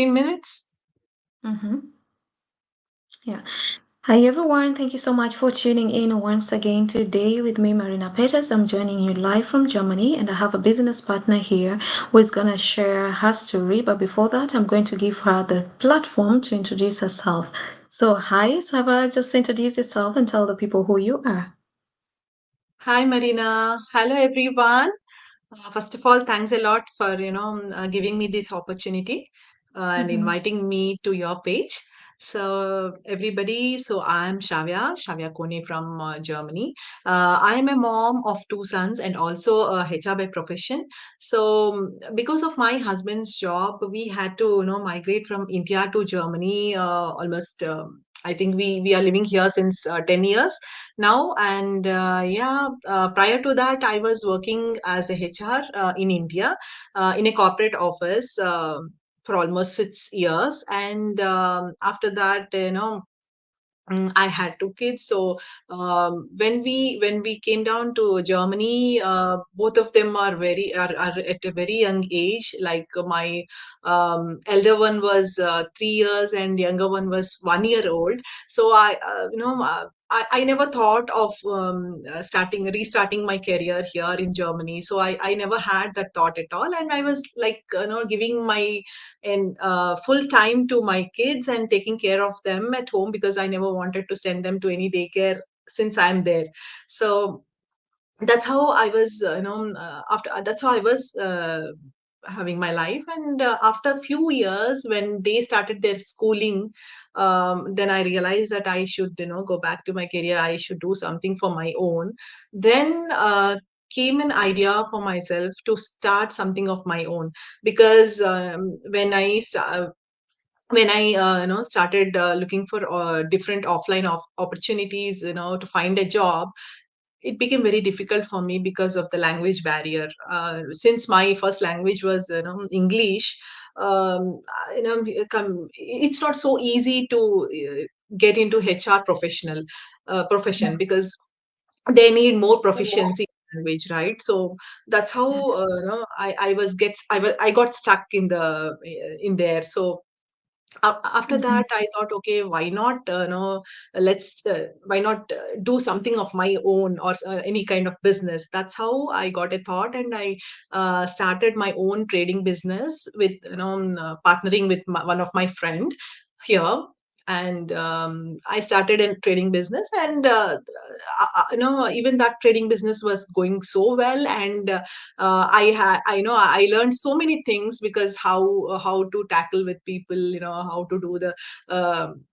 minutes. Mm-hmm. Yeah. Hi everyone, thank you so much for tuning in once again today with me, Marina Peters. I'm joining you live from Germany, and I have a business partner here who is gonna share her story. But before that, I'm going to give her the platform to introduce herself. So, hi, Sravya, just introduce yourself and tell the people who you are. Hi, Marina. Hello, everyone. First of all, thanks a lot for giving me this opportunity and Mm-hmm. inviting me to your page. So everybody, so I'm Sravya Kone from Germany. I am a mom of two sons and also a HR by profession. So because of my husband's job, we had to migrate from India to Germany almost. I think we are living here since 10 years now. And prior to that, I was working as a HR in India in a corporate office for almost 6 years. And after that, I had two kids. So when we came down to Germany, both of them are at a very young age. Like my elder one was 3 years and younger one was 1 year old. So I never thought of restarting my career here in Germany. So I never had that thought at all. And I was like, giving my and full time to my kids and taking care of them at home because I never wanted to send them to any daycare since I'm there. So that's how I was, after that's how I was having my life. And after a few years, when they started their schooling, then I realized that I should, go back to my career. I should do something for my own. Then came an idea for myself to start something of my own because when I started looking for different offline opportunities, to find a job, it became very difficult for me because of the language barrier. Since my first language was English, it's not so easy to get into HR profession because they need more proficiency in language, right? So that's how I got stuck in there. So after Mm-hmm. that I thought, okay, why not let's why not do something of my own or any kind of business. That's how I got a thought, and I started my own trading business with partnering with one of my friend here. And I started a trading business, and even that trading business was going so well. And I learned so many things because how to tackle with people, how to do the um,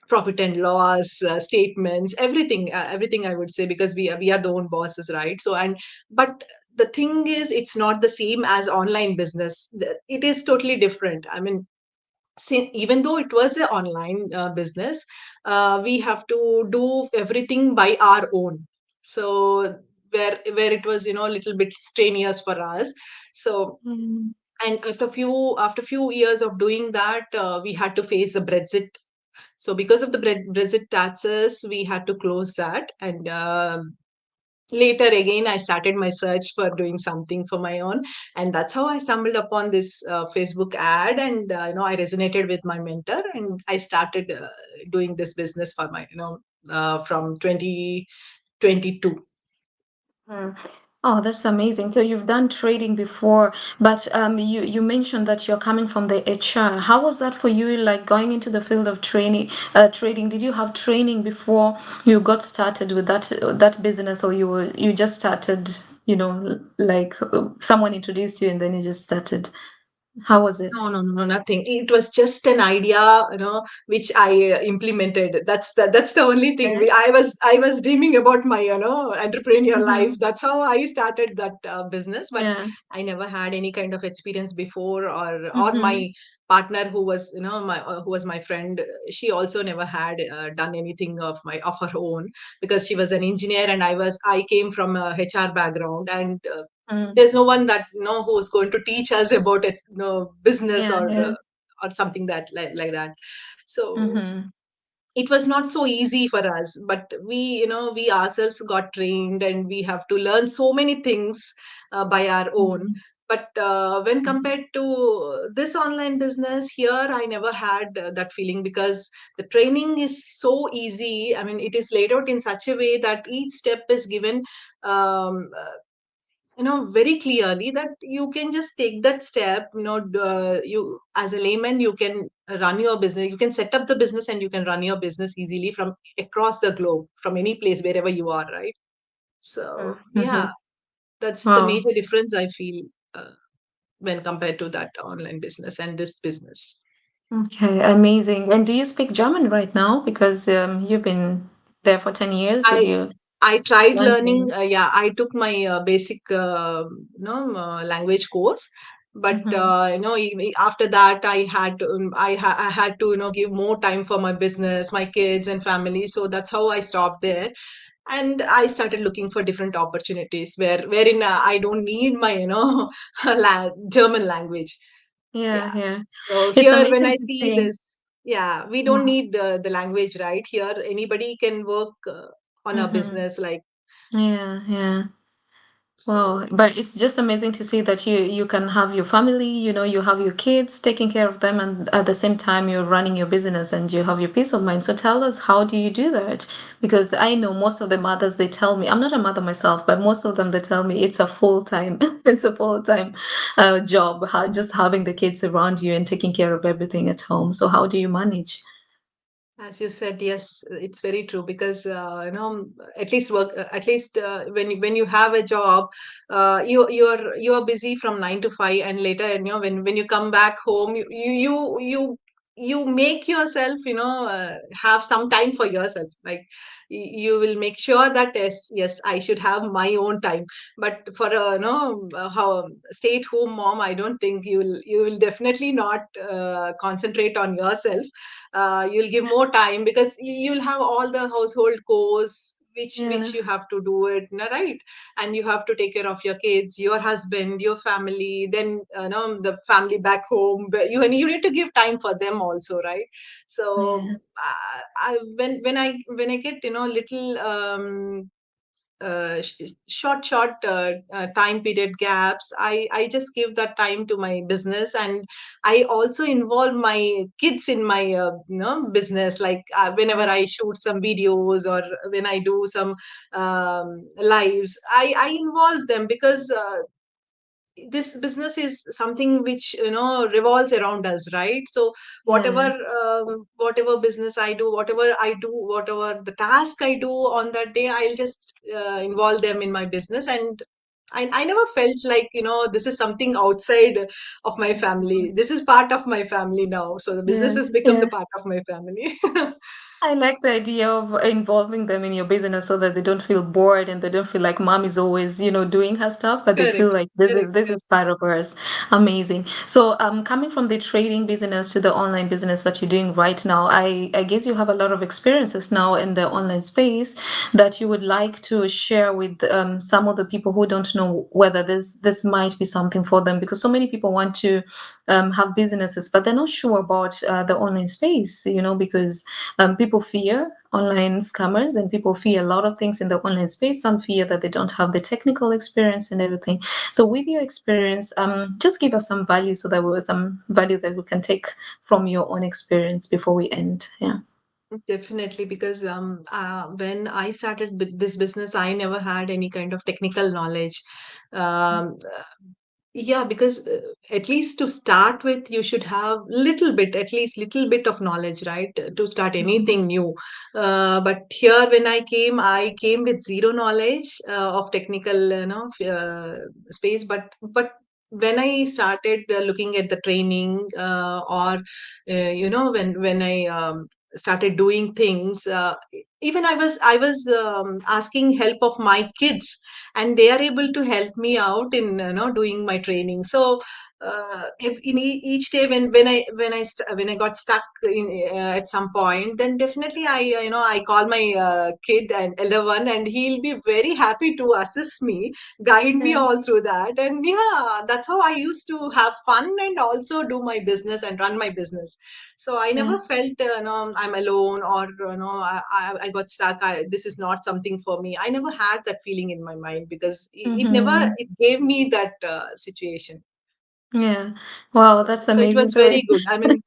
profit and loss statements, everything I would say, because we are the own bosses, right? So and but the thing is, it's not the same as online business. It is totally different. I mean, even though it was an online business, we have to do everything by our own. So where it was a little bit strenuous for us. So and after few years of doing that, we had to face the Brexit. So because of the Brexit taxes, we had to close that. And later again, I started my search for doing something for my own. And that's how I stumbled upon this Facebook ad. And I resonated with my mentor, and I started doing this business for my from 2022. Mm. Oh, that's amazing. So you've done trading before, but you mentioned that you're coming from the HR. How was that for you, like going into the field of trading? Did you have training before you got started with that business, or you just started, like someone introduced you and then you just started? How was it? No, no, no, nothing. It was just an idea, which I implemented. That's the only thing. Okay. I was dreaming about my, entrepreneur life. Mm-hmm. That's how I started that business. But Yeah. I never had any kind of experience before, or Mm-hmm. my partner, who was my friend. She also never had done anything of her own, because she was an engineer and I came from a HR background. And there's no one that who's going to teach us about it, business, Yeah. Yeah. or something that like that. So Mm-hmm. it was not so easy for us, but we ourselves got trained, and we have to learn so many things by our own. Mm-hmm. But when compared to this online business here, I never had that feeling, because the training is so easy. I mean, it is laid out in such a way that each step is given um, very clearly, that you can just take that step. You, as a layman, you can run your business, you can set up the business, and you can run your business easily from across the globe, from any place, wherever you are, right? So yeah, Mm-hmm. that's the Wow. major difference I feel, when compared to that online business and this business. Okay, amazing. And do you speak German right now? Because you've been there for 10 years. Did I you I tried learn learning. German? Yeah, I took my basic, language course, but Mm-hmm. after that, I had to give more time for my business, my kids and family. So that's how I stopped there, and I started looking for different opportunities wherein I don't need my German language. Yeah, Yeah. yeah. So It's here, when amazing I to see see. this, yeah, we don't Wow. need the language, right? Here, anybody can work on a Mm-hmm. business, like, Yeah, yeah. Wow, so. but it's just amazing to see that you can have your family, you have your kids, taking care of them, and at the same time you're running your business and you have your peace of mind. So tell us, how do you do that? Because I know most of the mothers, they tell me, I'm not a mother myself, but most of them, they tell me it's a full time, it's a full time job, just having the kids around you and taking care of everything at home. So how do you manage? As you said, yes, it's very true, because at least when you have a job, you are busy from 9 to 5, and later, when you come back home, you make yourself, have some time for yourself. Like, you will make sure that, yes, I should have my own time. But for a, how stay at home mom, I don't think you will definitely not concentrate on yourself. You'll give more time, because you'll have all the household chores, which Yeah, you have to do it, right? And you have to take care of your kids, your husband, your family, then the family back home, but you need to give time for them also, right? So yeah, when I get little short time period gaps, I just give that time to my business, and I also involve my kids in my business, like, whenever yeah, I shoot some videos, or when I do some lives, I involve them, because this business is something which revolves around us, right? So whatever yeah, whatever business I do, whatever the task I do on that day, I'll just involve them in my business. And I never felt like, this is something outside of my family. This is part of my family now, so the business yeah, has become the yeah. part of my family. I like the idea of involving them in your business so that they don't feel bored and they don't feel like mom is always, doing her stuff, but they feel Correct, like this is correct, this correct. is part of us. Amazing. So, coming from the trading business to the online business that you're doing right now, I guess you have a lot of experiences now in the online space that you would like to share with some of the people who don't know whether this might be something for them, because so many people want to have businesses, but they're not sure about the online space, because people fear online scammers and people fear a lot of things in the online space. Some fear that they don't have the technical experience and everything. So, with your experience, just give us some value so that some value that we can take from your own experience before we end. Yeah. Definitely, because when I started this business, I never had any kind of technical knowledge. Um, yeah, because at least to start with, you should have at least little bit of knowledge, right? To start Mhm. anything new. But here, when I came with zero knowledge of technical, space. But when I started looking at the training, or when I started doing things, even I was asking help of my kids, and they are able to help me out in doing my training. So if in each day when I got stuck at some point, then definitely I call my kid and elder one, and he'll be very happy to assist me, guide me Yeah. all through that. And yeah, that's how I used to have fun and also do my business and run my business. So I Yeah. never felt I'm alone, or I got stuck. This is not something for me. I never had that feeling in my mind, because it never Mm-hmm. it gave me that situation. Yeah. Wow, that's So it amazing. was So very it, good. I mean,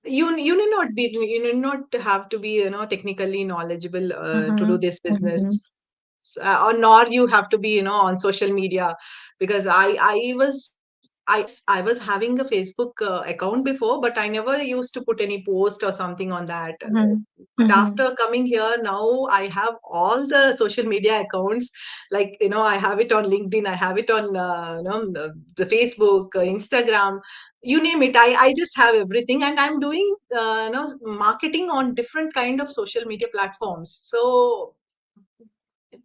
you need not have to be technically knowledgeable to do mm-hmm. this Mm-hmm. business, or nor you have to be on social media, because I was having a Facebook account before, but I never used to put any post or something on that. Mm-hmm. But Mm-hmm. after coming here, now I have all the social media accounts. Like, I have it on LinkedIn, I have it on the Facebook, Instagram, you name it. I just have everything, and I'm doing marketing on different kind of social media platforms. So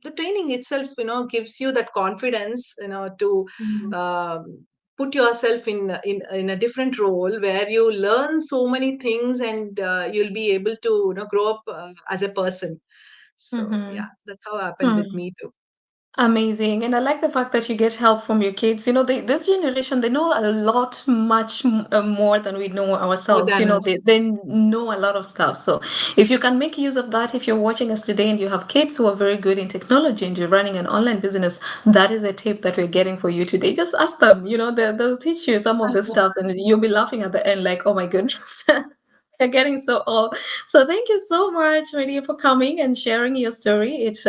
the training itself gives you that confidence to Mm-hmm. um, put yourself in a different role, where you learn so many things, and you'll be able to grow up as a person. So yeah, that's how happened with Mm-hmm. me too. Amazing. And I like the fact that you get help from your kids. This generation, they know a lot, more than we know More ourselves. than us. They know a lot of stuff. So if you can make use of that, if you're watching us today and you have kids who are very good in technology and you're running an online business, that is a tip that we're getting for you today. Just ask them, they'll teach you some of the stuff and you'll be laughing at the end like, oh my goodness. You're getting so old. So thank you so much, Maria, for coming and sharing your story. It's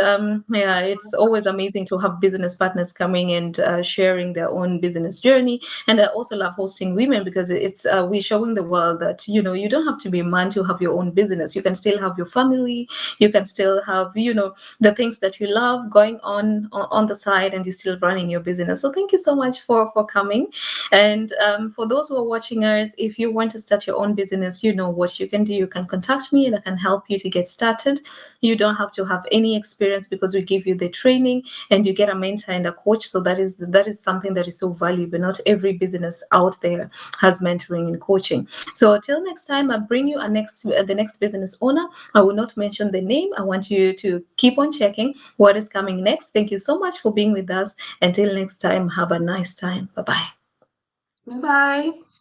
always amazing to have business partners coming and sharing their own business journey. And I also love hosting women because it's we're showing the world that you don't have to be a man to have your own business. You can still have your family. You can still have the things that you love going on the side, and you're still running your business. So thank you so much for coming. And for those who are watching us, if you want to start your own business, you know what you can do. You can contact me and I can help you to get started. You don't have to have any experience because we give you the training and you get a mentor and a coach. So that is something that is so valuable. Not every business out there has mentoring and coaching. So till next time, I bring you the next business owner. I will not mention the name. I want you to keep on checking what is coming next. Thank you so much for being with us. Until next time, have a nice time. Bye bye. Bye bye.